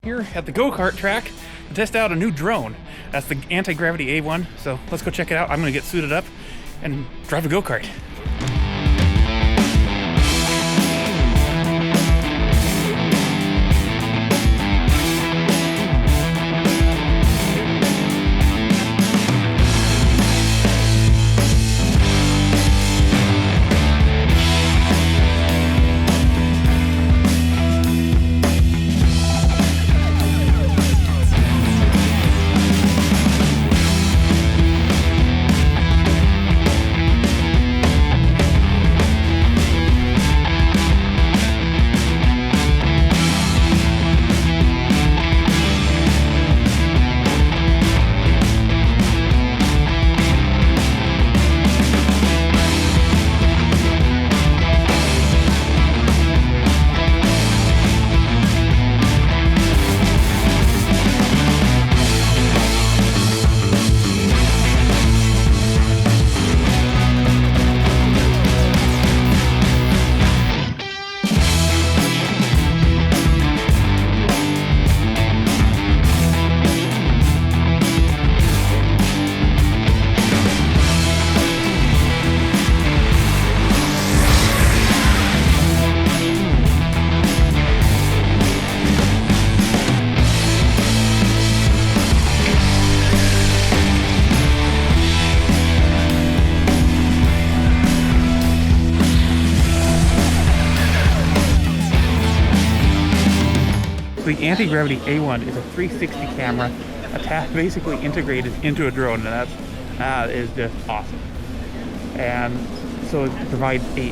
Here at the go-kart track to test out a new drone. That's the Antigravity A1, so let's go check it out. I'm gonna get suited up and drive a go-kart. The Antigravity A1 is a 360 camera basically integrated into a drone, and that is just awesome. And so it provides a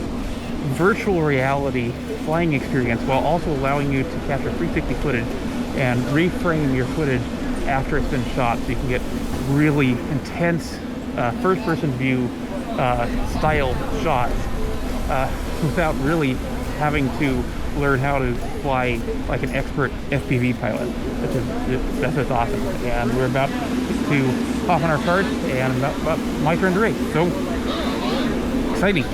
virtual reality flying experience while also allowing you to capture 360 footage and reframe your footage after it's been shot, so you can get really intense first-person view style shots without really having to learn how to fly like an expert FPV pilot. That's just awesome. And we're about to hop on our cart, and about my turn to race. So exciting.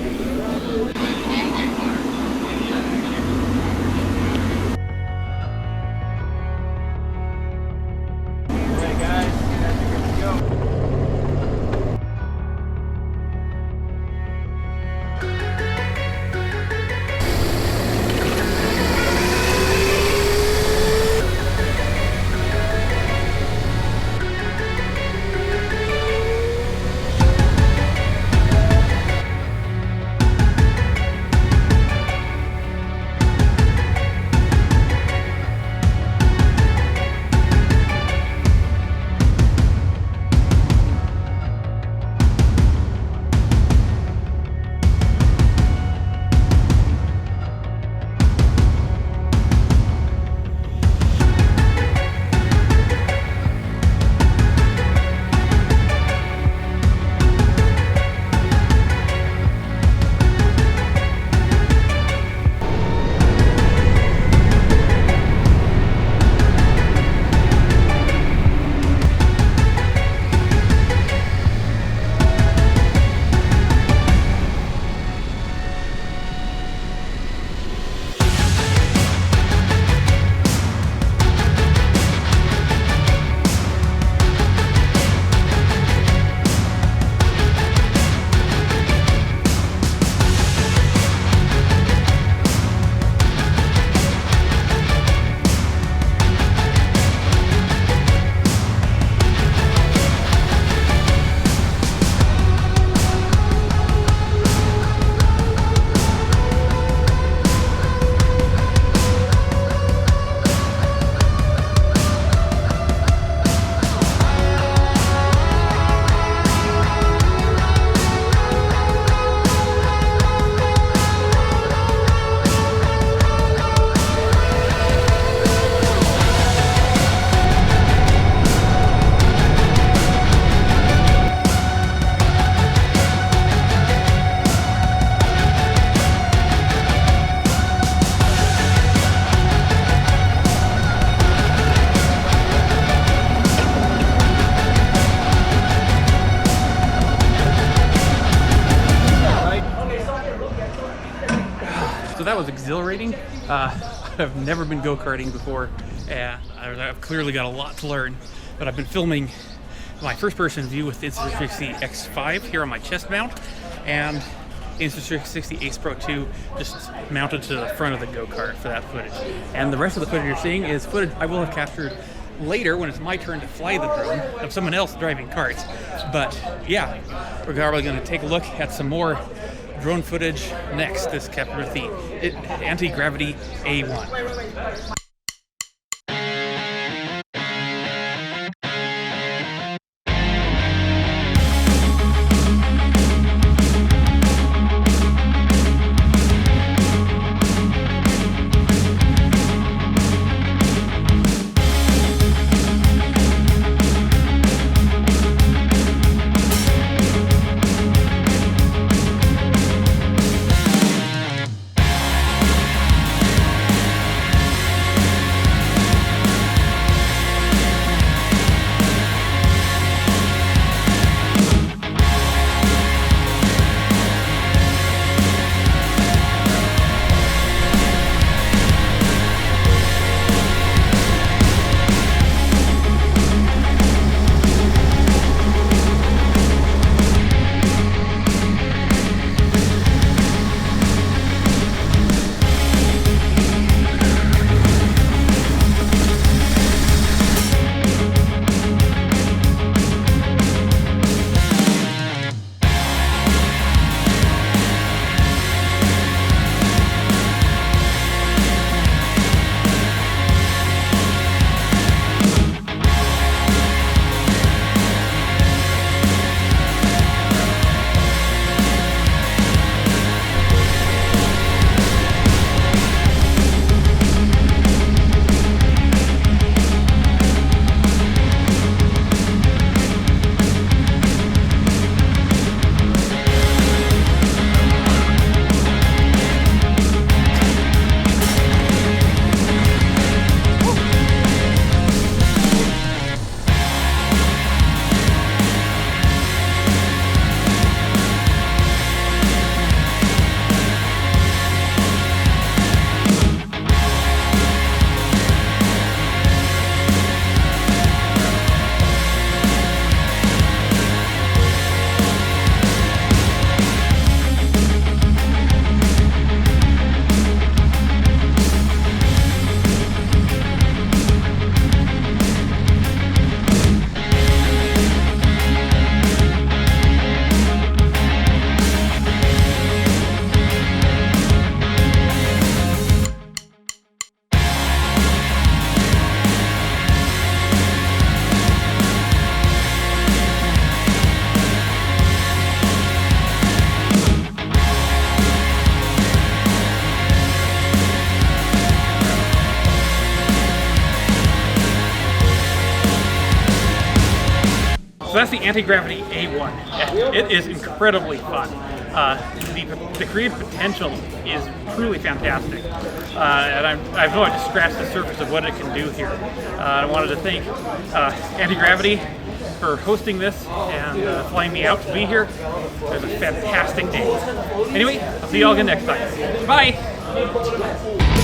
So that was exhilarating. I've never been go-karting before, and I've clearly got a lot to learn. But I've been filming my first-person view with the Insta360 X5 here on my chest mount, and Insta360 Ace Pro 2 just mounted to the front of the go-kart for that footage. And the rest of the footage you're seeing is footage I will have captured later when it's my turn to fly the drone of someone else driving carts. But yeah, we're probably going to take a look at some more drone footage next this capture with the Antigravity A1. So that's the Antigravity A1. It is incredibly fun. The creative potential is truly fantastic. And I've no idea, just scratched the surface of what it can do here. I wanted to thank Antigravity for hosting this and flying me out to be here. It was a fantastic day. Anyway, I'll see you all again next time. Bye!